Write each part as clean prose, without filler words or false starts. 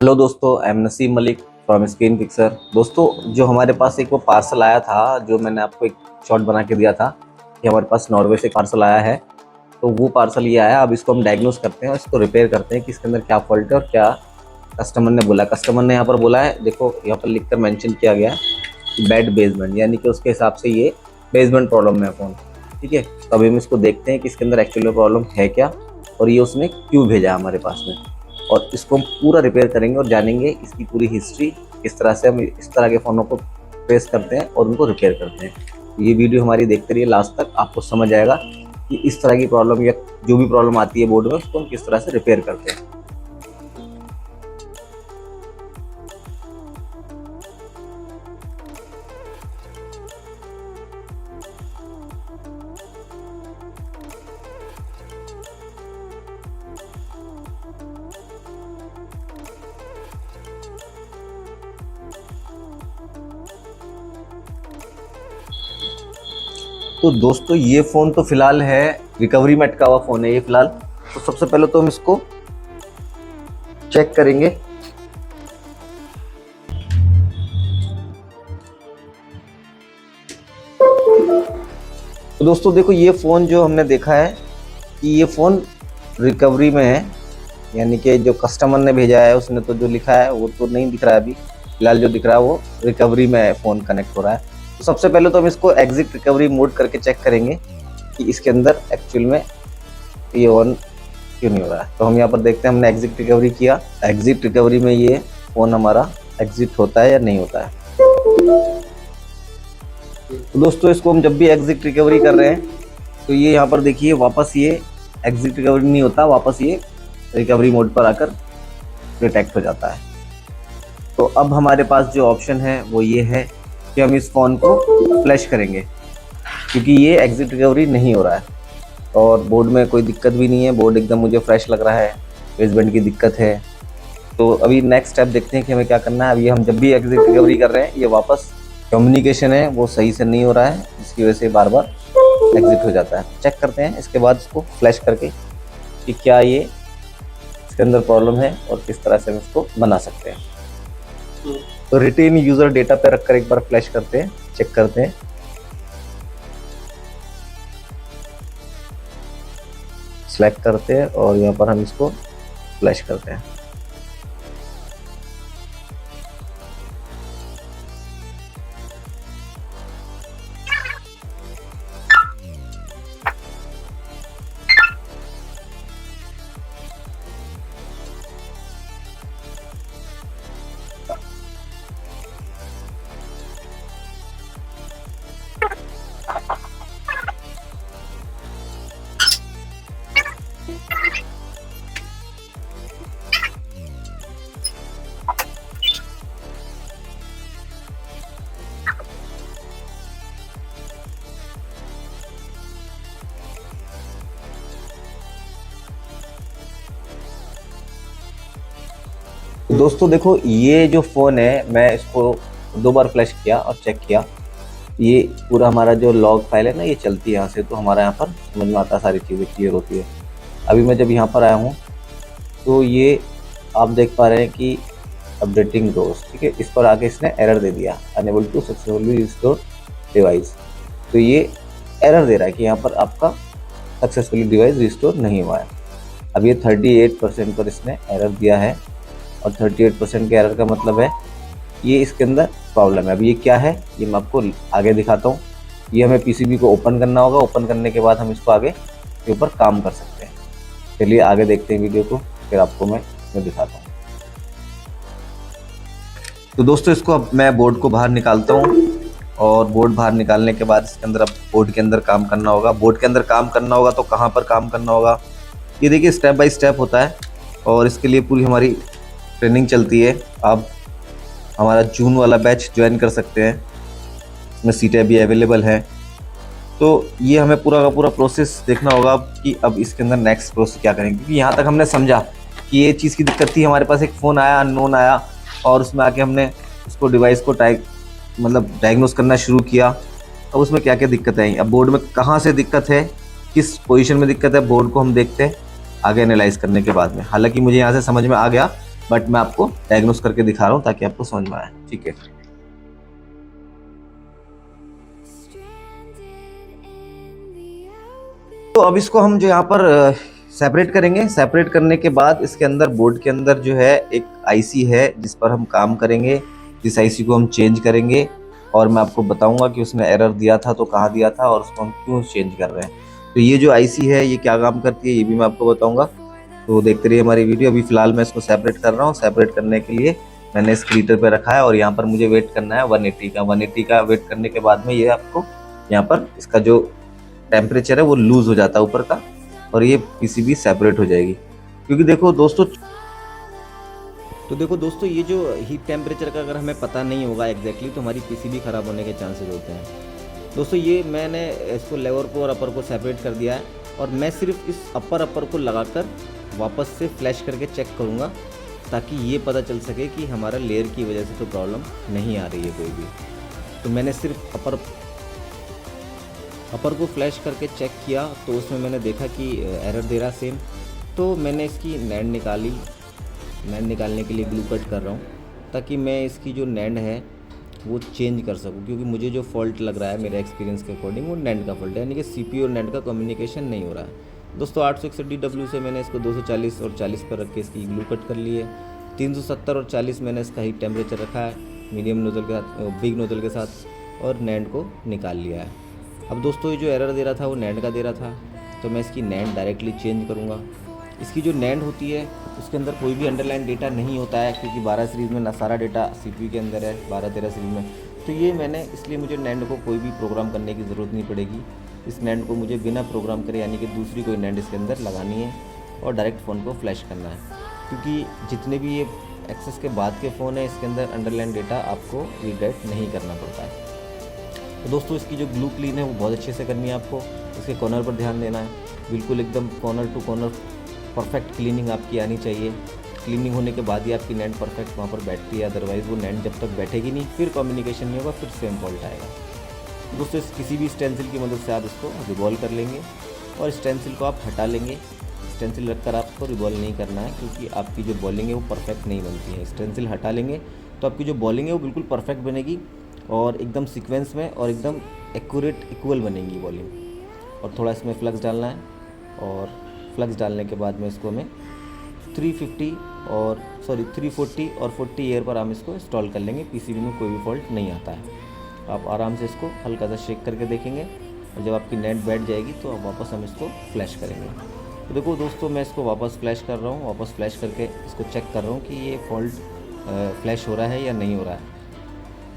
Hello दोस्तों, I am Naseem Malik from screen picture. दोस्तों, जो हमारे पास एक वो पार्सल आया था, जो मैंने आपको एक शॉट बना के दिया था कि हमारे पास नॉर्वे से पार्सल आया है। तो वो पार्सल ये आया। अब इसको हम डायग्नोस करते हैं और इसको रिपेयर करते हैं कि इसके अंदर क्या फॉल्ट है और क्या कस्टमर ने बोला। कस्टमर ने यहाँ पर बोला है, देखो यहाँ पर लिख कर मैंशन किया गया है कि बैड बेसमेंट, यानी कि उसके हिसाब से ये बेसमेंट प्रॉब्लम है फ़ोन। ठीक है, तो अभी हम इसको देखते हैं कि इसके अंदर एक्चुअल में प्रॉब्लम है क्या और ये उसने क्यों भेजा हमारे पास में। और इसको हम पूरा रिपेयर करेंगे और जानेंगे इसकी पूरी हिस्ट्री, किस तरह से हम इस तरह के फ़ोनों को फेस करते हैं और उनको रिपेयर करते हैं। ये वीडियो हमारी देखते रहिए लास्ट तक, आपको समझ आएगा कि इस तरह की प्रॉब्लम या जो भी प्रॉब्लम आती है बोर्ड में, उसको हम किस तरह से रिपेयर करते हैं। तो दोस्तों, ये फ़ोन तो फिलहाल है रिकवरी में अटका हुआ फ़ोन है ये फिलहाल। तो सबसे पहले तो हम इसको चेक करेंगे। तो दोस्तों देखो, ये फ़ोन जो हमने देखा है कि ये फ़ोन रिकवरी में है, यानी कि जो कस्टमर ने भेजा है उसने तो जो लिखा है वो तो नहीं दिख रहा है अभी। फिलहाल जो दिख रहा है वो रिकवरी में फ़ोन कनेक्ट हो रहा है। तो सबसे पहले तो हम इसको एग्जिट रिकवरी मोड करके चेक करेंगे कि इसके अंदर एक्चुअल में ये ऑन क्यों नहीं हो रहा है। तो हम यहाँ पर देखते हैं, हमने एग्जिट रिकवरी किया। एग्जिट रिकवरी में ये फ़ोन हमारा एग्जिट होता है या नहीं होता है। तो दोस्तों, इसको हम जब भी एग्जिट रिकवरी कर रहे हैं तो ये यहाँ पर देखिए वापस ये एग्जिट रिकवरी नहीं होता, वापस ये रिकवरी मोड पर आकर डिटेक्ट हो जाता है। तो अब हमारे पास जो ऑप्शन है वो ये है कि हम इस फ़ोन को फ्लैश करेंगे, क्योंकि ये एग्जिट रिकवरी नहीं हो रहा है और बोर्ड में कोई दिक्कत भी नहीं है। बोर्ड एकदम मुझे फ्रेश लग रहा है, बेसबैंड की दिक्कत है। तो अभी नेक्स्ट स्टेप देखते हैं कि हमें क्या करना है। अभी हम जब भी एग्जिट रिकवरी कर रहे हैं, ये वापस कम्युनिकेशन है वो सही से नहीं हो रहा है, जिसकी वजह से बार बार एग्जिट हो जाता है। चेक करते हैं इसके बाद इसको फ्लैश करके कि क्या ये इसके अंदर प्रॉब्लम है और किस तरह से हम इसको बना सकते हैं। तो रिटेन यूज़र डेटा पे रखकर एक बार फ्लैश करते हैं, चेक करते हैं। सेलेक्ट करते हैं और यहाँ पर हम इसको फ्लैश करते हैं। दोस्तों देखो, ये जो फ़ोन है मैं इसको 2 बार फ्लैश किया और चेक किया। ये पूरा हमारा जो लॉग फाइल है ना, ये चलती है यहाँ से, तो हमारा यहाँ पर समझ में आता है, सारी चीज़ें क्लियर होती है। अभी मैं जब यहाँ पर आया हूँ तो ये आप देख पा रहे हैं कि अपडेटिंग रोज, ठीक है, इस पर आके इसने एरर दे दिया, unable to successfully restore device. तो ये एरर दे रहा है कि यहाँ पर आपका सक्सेसफुली डिवाइस रिस्टोर नहीं हुआ है। अब ये 38% पर इसने एरर दिया है और 38% के एरर का मतलब है ये इसके अंदर प्रॉब्लम है। अब ये क्या है ये मैं आपको आगे दिखाता हूँ। ये हमें पीसीबी को ओपन करना होगा, ओपन करने के बाद हम इसको आगे के ऊपर काम कर सकते हैं। चलिए आगे देखते हैं वीडियो को, फिर आपको मैं दिखाता हूँ। तो दोस्तों, इसको अब मैं बोर्ड को बाहर निकालता हूँ और बोर्ड बाहर निकालने के बाद इसके अंदर अब बोर्ड के अंदर काम करना होगा। बोर्ड के अंदर काम करना होगा तो कहाँ पर काम करना होगा, ये देखिए स्टेप बाय स्टेप होता है और इसके लिए पूरी हमारी ट्रेनिंग चलती है। आप हमारा जून वाला बैच ज्वाइन कर सकते हैं, इसमें सीटें भी अवेलेबल हैं। तो ये हमें पूरा का पूरा प्रोसेस देखना होगा कि अब इसके अंदर नेक्स्ट प्रोसेस क्या करेंगे, क्योंकि यहाँ तक हमने समझा कि ये चीज़ की दिक्कत थी। हमारे पास एक फ़ोन आया, अननोन आया, और उसमें आके हमने उसको डिवाइस को डायग्नोस करना शुरू किया। अब उसमें क्या क्या दिक्कत आई, अब बोर्ड में कहाँ से दिक्कत है, किस पोजीशन में दिक्कत है, बोर्ड को हम देखते हैं आगे एनालाइज करने के बाद में। हालांकि मुझे यहाँ से समझ में आ गया बट मैं आपको डायग्नोस करके दिखा रहा हूँ ताकि आपको समझ में आए। ठीक है, तो अब इसको हम जो यहाँ पर सेपरेट करेंगे। सेपरेट करने के बाद इसके अंदर बोर्ड के अंदर जो है एक आईसी है जिस पर हम काम करेंगे। जिस आईसी को हम चेंज करेंगे और मैं आपको बताऊंगा कि उसने एरर दिया था तो कहाँ दिया था और उसको हम क्यों चेंज कर रहे हैं। तो ये जो आईसी है ये क्या काम करती है ये भी मैं आपको बताऊंगा, तो देखते रहिए हमारी वीडियो। अभी फिलहाल मैं इसको सेपरेट कर रहा हूँ। सेपरेट करने के लिए मैंने इस हीटर पे रखा है और यहाँ पर मुझे वेट करना है 180 का। 180 का वेट करने के बाद में ये आपको यहाँ पर इसका जो टेम्परेचर है वो लूज हो जाता है ऊपर का और ये पीसीबी सेपरेट हो जाएगी। क्योंकि देखो दोस्तों, तो देखो दोस्तों, ये जो हीट टेम्परेचर का अगर हमें पता नहीं होगा एग्जैक्टली तो हमारी पीसीबी ख़राब होने के चांसेस होते हैं। दोस्तों ये मैंने इसको लोअर को और अपर को सेपरेट कर दिया है और मैं सिर्फ इस अपर को लगाकर वापस से फ्लैश करके चेक करूँगा ताकि ये पता चल सके कि हमारा लेयर की वजह से तो प्रॉब्लम नहीं आ रही है कोई भी। तो मैंने सिर्फ अपर को फ्लैश करके चेक किया तो उसमें मैंने देखा कि एरर दे रहा सेम। तो मैंने इसकी नैंड निकाली। नैंड निकालने के लिए ग्लू कट कर रहा हूँ ताकि मैं इसकी जो नैंड है वो चेंज कर सकूँ, क्योंकि मुझे जो फॉल्ट लग रहा है मेरे एक्सपीरियंस के अकॉर्डिंग वो नैंड का फॉल्ट है, यानी कि सीपीयू और नैंड का कम्युनिकेशन नहीं हो रहा है। दोस्तों 861DW से मैंने इसको 240 और 40 पर रख के इसकी ग्लू कट कर ली है। 370 और 40 मैंने इसका हीट टेम्परेचर रखा है मीडियम नोजल के साथ, बिग नोजल के साथ, और नैंड को निकाल लिया है। अब दोस्तों ये जो एरर दे रहा था वो नैंड का दे रहा था, तो मैं इसकी नैंड डायरेक्टली चेंज करूँगा। इसकी जो नैंड होती है उसके अंदर कोई भी अंडरलाइन डेटा नहीं होता है, क्योंकि 12 सीरीज़ में ना सारा डेटा सीपीयू के अंदर है, 12-13 सीरीज़ में। तो ये मैंने इसलिए मुझे नैंड को कोई भी प्रोग्राम करने की ज़रूरत नहीं पड़ेगी। इस नैंड को मुझे बिना प्रोग्राम करे, यानी कि दूसरी कोई नैंड इसके अंदर लगानी है और डायरेक्ट फ़ोन को फ्लैश करना है, क्योंकि जितने भी ये एक्सेस के बाद के फ़ोन है इसके अंदर अंडरलाइन डेटा आपको रीड राइट नहीं करना पड़ता है। तो दोस्तों इसकी जो ग्लू क्लीन है वो बहुत अच्छे से करनी है आपको। इसके कॉर्नर पर ध्यान देना है, बिल्कुल एकदम corner to corner perfect cleaning आपकी आनी चाहिए। क्लीनिंग होने के बाद ही आपकी नैंड परफेक्ट वहाँ पर बैठती है, अदरवाइज़ वो नैंड जब तक बैठेगी नहीं फिर कम्युनिकेशन नहीं होगा, फिर सेम फॉल्ट आएगा। दोस्तों किसी भी स्टेंसिल की मदद से आप इसको रिवॉल्व कर लेंगे और स्टेंसिल को आप हटा लेंगे। स्टेंसिल रखकर आपको रिवॉल्व नहीं करना है, क्योंकि आपकी जो बॉलिंग है वो परफेक्ट नहीं बनती है। स्टेंसिल हटा लेंगे तो आपकी जो बॉलिंग है वो बिल्कुल परफेक्ट बनेगी और एकदम सीक्वेंस में और एकदम एक्यूरेट इक्वल बनेगी बॉलिंग। और थोड़ा इसमें फ्लक्स डालना है और फ्लक्स डालने के बाद में इसको हमें 340 और 40 एयर पर हम इसको इंस्टॉल कर लेंगे। पीसीबी में कोई भी फॉल्ट नहीं आता है। आप आराम से इसको हल्का सा शेक करके देखेंगे और जब आपकी नैंड बैठ जाएगी तो आप वापस हम इसको फ्लैश करेंगे। तो देखो दोस्तों मैं इसको वापस फ्लैश कर रहा हूँ, वापस फ्लैश करके इसको चेक कर रहा हूँ कि ये फॉल्ट फ्लैश हो रहा है या नहीं हो रहा है।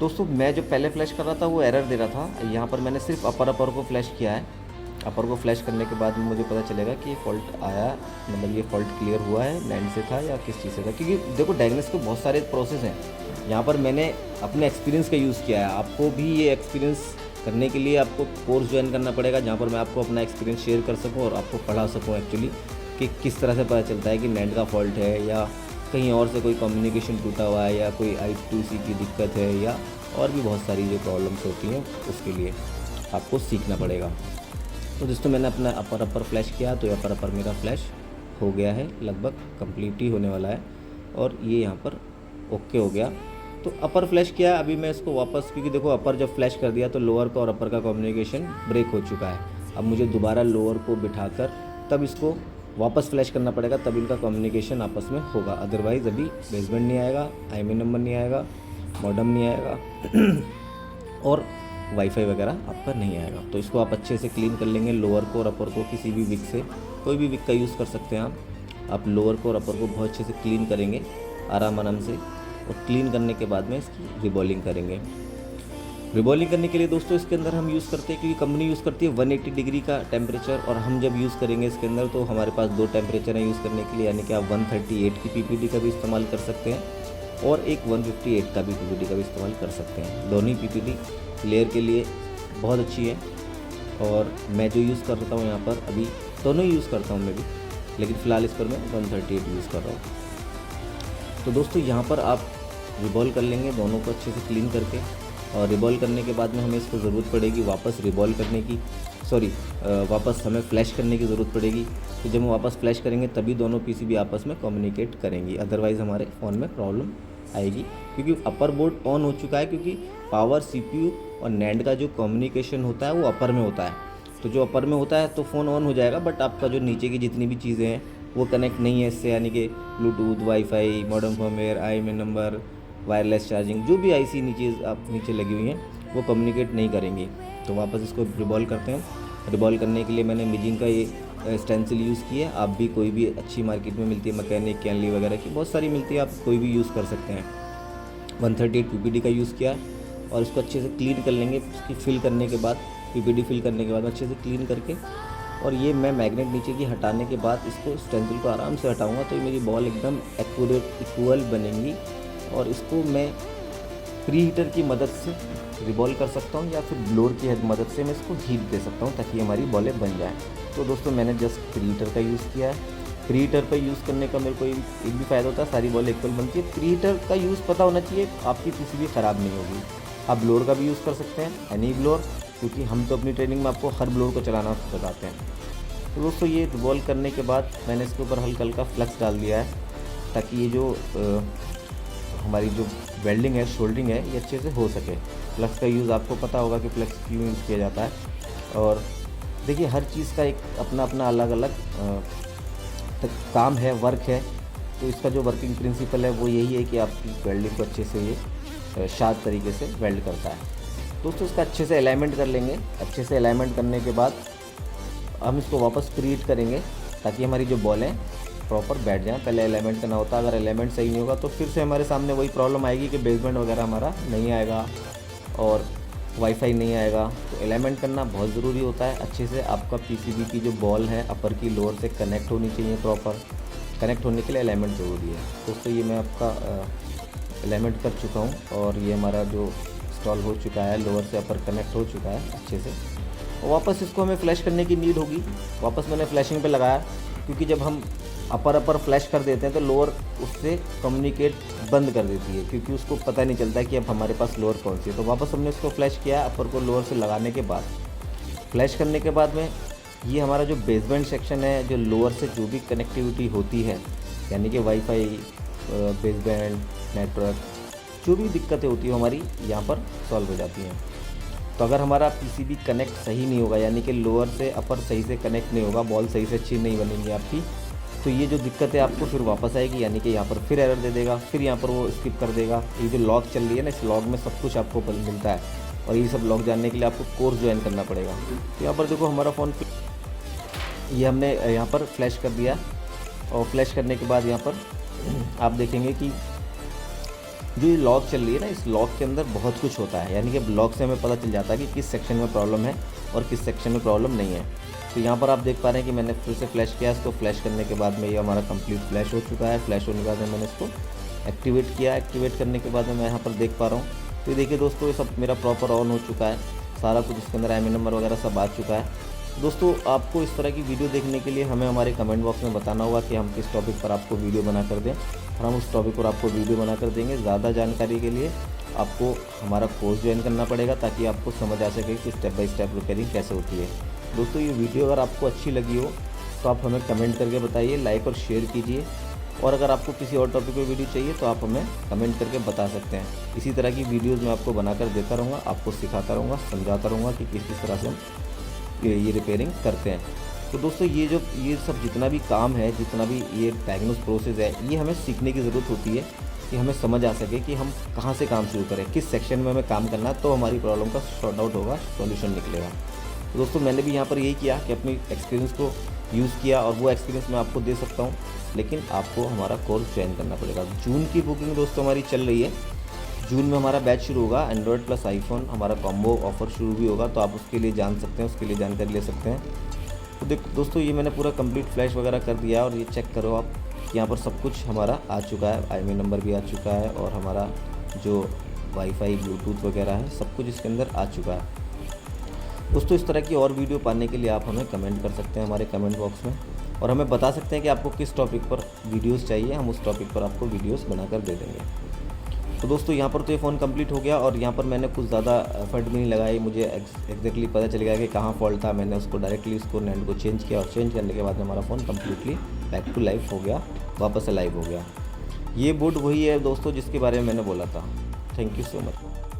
दोस्तों मैं जो पहले फ्लैश कर रहा था वो एरर दे रहा था। यहाँ पर मैंने सिर्फ अपर को फ्लैश किया है। अपर को फ्लैश करने के बाद मुझे पता चलेगा कि ये फॉल्ट आया, मतलब ये फॉल्ट क्लियर हुआ है नैंड से था या किस चीज़ से था। क्योंकि देखो डायग्नोस के बहुत सारे प्रोसेस हैं। यहाँ पर मैंने अपने एक्सपीरियंस का यूज़ किया है। आपको भी ये एक्सपीरियंस करने के लिए आपको कोर्स ज्वाइन करना पड़ेगा, जहाँ पर मैं आपको अपना एक्सपीरियंस शेयर कर सकूँ और आपको पढ़ा सकूँ एक्चुअली कि किस तरह से पता चलता है कि नैंड का फॉल्ट है या कहीं और से कोई कम्युनिकेशन टूटा हुआ है या कोई I2C की दिक्कत है या और भी बहुत सारी जो प्रॉब्लम्स होती हैं उसके लिए आपको सीखना पड़ेगा। तो दोस्तों मैंने अपना अपर फ्लैश किया तो अपर मेरा फ्लैश हो गया है, लगभग कंप्लीट ही होने वाला है और ये यहाँ पर ओके हो गया। तो अपर फ्लैश किया, अभी मैं इसको वापस, क्योंकि देखो अपर जब फ्लैश कर दिया तो लोअर का और अपर का कम्युनिकेशन ब्रेक हो चुका है। अब मुझे दोबारा लोअर को बिठाकर तब इसको वापस फ्लैश करना पड़ेगा, तब इनका कम्युनिकेशन आपस में होगा। अदरवाइज़ अभी बेसबैंड नहीं आएगा, IMEI नंबर नहीं आएगा, मॉडेम नहीं आएगा और वाईफाई वगैरह आपका नहीं आएगा। तो इसको आप अच्छे से क्लीन कर लेंगे, लोअर को और अपर को किसी भी विक से, कोई भी विक का यूज़ कर सकते हैं आप लोअर को और अपर को बहुत अच्छे से क्लीन करेंगे आराम से। और क्लीन करने के बाद में इसकी रिबॉलिंग करेंगे। रिबॉलिंग करने के लिए दोस्तों इसके अंदर हम यूज़ करते हैं, क्योंकि कंपनी यूज़ करती है 180 डिग्री का टेम्परेचर, और हम जब यूज़ करेंगे इसके अंदर तो हमारे पास 2 टेम्परेचर हैं यूज़ करने के लिए, यानी कि आप 138 की PPD का भी इस्तेमाल कर सकते हैं और एक 158 का भी PPD का भी इस्तेमाल कर सकते हैं। दोनों ही PPD लेयर के लिए बहुत अच्छी है और मैं जो यूज़ करता हूँ यहाँ पर अभी दोनों ही यूज़ करता हूँ मैं भी, लेकिन फ़िलहाल इस पर मैं 138 यूज़ कर रहा हूँ। तो दोस्तों यहाँ पर आप रिबॉल्व कर लेंगे दोनों को अच्छे से क्लीन करके, और रिबॉल्व करने के बाद में हमें इसको ज़रूरत पड़ेगी वापस रिबॉल्व करने की। वापस हमें फ्लैश करने की ज़रूरत पड़ेगी। तो जब हम वापस फ्लैश करेंगे तभी दोनों पीसीबी आपस में कम्युनिकेट करेंगी, अदरवाइज़ हमारे फ़ोन में प्रॉब्लम आएगी। क्योंकि अपर बोर्ड ऑन हो चुका है, क्योंकि पावर सीपीयू और नैंड का जो कम्युनिकेशन होता है वो अपर में होता है। तो जो अपर में होता है तो फ़ोन ऑन हो जाएगा, बट आपका जो नीचे की जितनी भी चीज़ें हैं वो कनेक्ट नहीं है इससे, यानी कि Bluetooth, wifi, modem firmware, IMEI number, wireless charging, जो भी आईसी नीचे लगी हुई हैं वो कम्युनिकेट नहीं करेंगी। तो वापस इसको रिबॉल करते हैं। रिबॉल करने के लिए मैंने मिजिंग का ये स्टेंसिल यूज़ किया। आप भी कोई भी अच्छी मार्केट में मिलती है, मैकेनिक, कैनली वगैरह की बहुत सारी मिलती है, आप कोई भी यूज़ कर सकते हैं। 138 पीपीडी का यूज़ किया और इसको अच्छे से क्लीन कर लेंगे। इसकी फिल करने के बाद, पीपीडी फिल करने के बाद अच्छे से क्लीन करके, और ये मैं मैग्नेट नीचे की हटाने के बाद इसको स्टेंसिल को आराम से हटाऊंगा, तो ये मेरी बॉल एकदम एक्यूरेट इक्वल बनेंगी। और इसको मैं प्री हीटर की मदद से रिबॉल कर सकता हूँ या फिर ब्लोअर की मदद से मैं इसको हीट दे सकता हूँ ताकि हमारी बॉलें बन जाएँ। तो दोस्तों मैंने जस्ट प्री हीटर का यूज़ किया है। प्री हीटर पर यूज़ करने का मेरे को एक भी फ़ायदा होता है, सारी बॉल इक्वल बनती है। प्री हीटर का यूज़ पता होना चाहिए, आपकी पीसीबी ख़राब नहीं होगी। आप ब्लोअर का भी यूज़ कर सकते हैं, एनी ब्लोअर, क्योंकि हम तो अपनी ट्रेनिंग में आपको हर ब्लोअर को चलाना बताते हैं। तो दोस्तों ये रिवॉल्व करने के बाद मैंने इसके ऊपर हल्का हल्का फ्लक्स डाल दिया है ताकि ये जो हमारी जो वेल्डिंग है, शोल्डरिंग है, ये अच्छे से हो सके। फ्लक्स का यूज़ आपको पता होगा कि फ्लक्स क्यों यूज़ किया जाता है। और देखिए हर चीज़ का एक अपना अपना अलग अलग काम है, वर्क है। तो इसका जो वर्किंग प्रिंसिपल है वो यही है कि आपकी वेल्डिंग को अच्छे से ये शार्प तरीके से वेल्ड करता है। दोस्तों इसका अच्छे से अलाइनमेंट कर लेंगे। अच्छे से अलाइनमेंट करने के बाद हम इसको वापस प्रीहीट करेंगे ताकि हमारी जो बॉलें प्रॉपर बैठ जाएं। पहले अलाइनमेंट करना होता है, अगर अलाइनमेंट सही नहीं होगा तो फिर से हमारे सामने वही प्रॉब्लम आएगी कि बेसमेंट वगैरह हमारा नहीं आएगा और वाईफाई नहीं आएगा। तो अलाइनमेंट करना बहुत ज़रूरी होता है। अच्छे से आपका पीसीबी की जो बॉल है अपर की लोअर से कनेक्ट होनी चाहिए, प्रॉपर कनेक्ट होने के लिए अलाइनमेंट ज़रूरी है। दोस्तों ये मैं आपका अलाइनमेंट कर चुका हूँ और ये हमारा जो इंस्टॉल हो चुका है, लोअर से अपर कनेक्ट हो चुका है अच्छे से। और वापस इसको हमें फ्लैश करने की नीड होगी। वापस मैंने फ्लैशिंग पे लगाया, क्योंकि जब हम अपर फ्लैश कर देते हैं तो लोअर उससे कम्युनिकेट बंद कर देती है, क्योंकि उसको पता नहीं चलता है कि अब हमारे पास लोअर कौन सी है। तो वापस हमने इसको फ्लैश किया अपर को लोअर से लगाने के बाद। फ्लैश करने के बाद में ये हमारा जो बेसबैंड सेक्शन है, जो लोअर से जो भी कनेक्टिविटी होती है, यानी कि वाईफाई, बेसबैंड, नेटवर्क, जो भी दिक्कतें होती है हमारी यहाँ पर सॉल्व हो जाती हैं। तो अगर हमारा पीसीबी कनेक्ट सही नहीं होगा, यानी कि लोअर से अपर सही से कनेक्ट नहीं होगा, बॉल सही से अच्छी नहीं बनेगी आपकी, तो ये जो दिक्कत है आपको फिर वापस आएगी, यानी कि यहाँ पर फिर एरर दे देगा, फिर यहाँ पर वो स्किप कर देगा। ये जो लॉग चल रही है ना, इस लॉग में सब कुछ आपको मिलता है और ये सब लॉग जानने के लिए आपको कोर्स ज्वाइन करना पड़ेगा। तो यहाँ पर देखो हमारा फ़ोन ये हमने यहाँ पर फ्लैश कर दिया और फ्लैश करने के बाद यहाँ पर आप देखेंगे कि जो ये लॉग चल रही है ना, इस लॉग के अंदर बहुत कुछ होता है, यानी कि लॉग से हमें पता चल जाता है कि किस सेक्शन में प्रॉब्लम है और किस सेक्शन में प्रॉब्लम नहीं है। तो यहाँ पर आप देख पा रहे हैं कि मैंने फिर से फ्लैश किया। इसको फ्लैश करने के बाद में ये हमारा कंप्लीट फ्लैश हो चुका है। फ्लैश होने के बाद में मैंने इसको एक्टिवेट किया। एक्टिवेट करने के बाद में मैं यहाँ पर देख पा रहा हूँ, तो देखिए दोस्तों ये सब मेरा प्रॉपर ऑन हो चुका है, सारा कुछ इसके अंदर आईएमईआई नंबर वगैरह सब आ चुका है। दोस्तों आपको इस तरह की वीडियो देखने के लिए हमें हमारे कमेंट बॉक्स में बताना होगा कि हम किस टॉपिक पर आपको वीडियो बना कर दें, और हम उस टॉपिक पर आपको वीडियो बना कर देंगे। ज़्यादा जानकारी के लिए आपको हमारा कोर्स ज्वाइन करना पड़ेगा ताकि आपको समझ आ सके कि स्टेप बाय स्टेप रिपेयरिंग कैसे होती है। दोस्तों ये वीडियो अगर आपको अच्छी लगी हो तो आप हमें कमेंट करके बताइए, लाइक और शेयर कीजिए। और अगर आपको किसी और टॉपिक पर वीडियो चाहिए तो आप हमें कमेंट करके बता सकते हैं। इसी तरह की वीडियोज़ मैं आपको बनाकर देता रहूँगा, आपको सिखाता रहूँगा, समझाता रहूँगा कि किस किस तरह से हम ये रिपेयरिंग करते हैं। तो दोस्तों ये सब जितना भी काम है, जितना भी ये डायग्नोस प्रोसेस है, ये हमें सीखने की ज़रूरत होती है कि हमें समझ आ सके कि हम कहाँ से काम शुरू करें, किस सेक्शन में हमें काम करना है, तो हमारी प्रॉब्लम का सॉर्ट आउट होगा, सॉल्यूशन निकलेगा। तो दोस्तों मैंने भी यहाँ पर यही किया कि अपनी एक्सपीरियंस को यूज़ किया और वो एक्सपीरियंस मैं आपको दे सकता हूँ, लेकिन आपको हमारा कोर्स ज्वाइन करना पड़ेगा। जून की बुकिंग दोस्तों हमारी चल रही है। जून में हमारा बैच शुरू होगा, एंड्रॉयड प्लस आईफोन हमारा कॉम्बो ऑफर शुरू भी होगा, तो आप उसके लिए जान सकते हैं, उसके लिए जानकारी ले सकते हैं। तो दोस्तों ये मैंने पूरा कंप्लीट फ्लैश वगैरह कर दिया है और ये चेक करो आप, यहाँ पर सब कुछ हमारा आ चुका है, आईएमईआई नंबर भी आ चुका है और हमारा जो वाईफाई, ब्लूटूथ वगैरह है सब कुछ इसके अंदर आ चुका है। दोस्तों इस तरह की और वीडियो पाने के लिए आप हमें कमेंट कर सकते हैं हमारे कमेंट बॉक्स में, और हमें बता सकते हैं कि आपको किस टॉपिक पर वीडियोज़ चाहिए, हम उस टॉपिक पर आपको वीडियोज़ बनाकर दे देंगे। तो दोस्तों यहाँ पर तो ये फ़ोन कंप्लीट हो गया और यहाँ पर मैंने कुछ ज़्यादा एफर्ट भी नहीं लगाई, मुझे एग्जैक्टली पता चल गया कि कहाँ फॉल्ट था। मैंने उसको डायरेक्टली उसको नैंड को चेंज किया और चेंज करने के बाद हमारा phone completely back to life हो गया, वापस से लाइव हो गया। ये बोर्ड वही है दोस्तों जिसके बारे में मैंने बोला था। Thank you so much.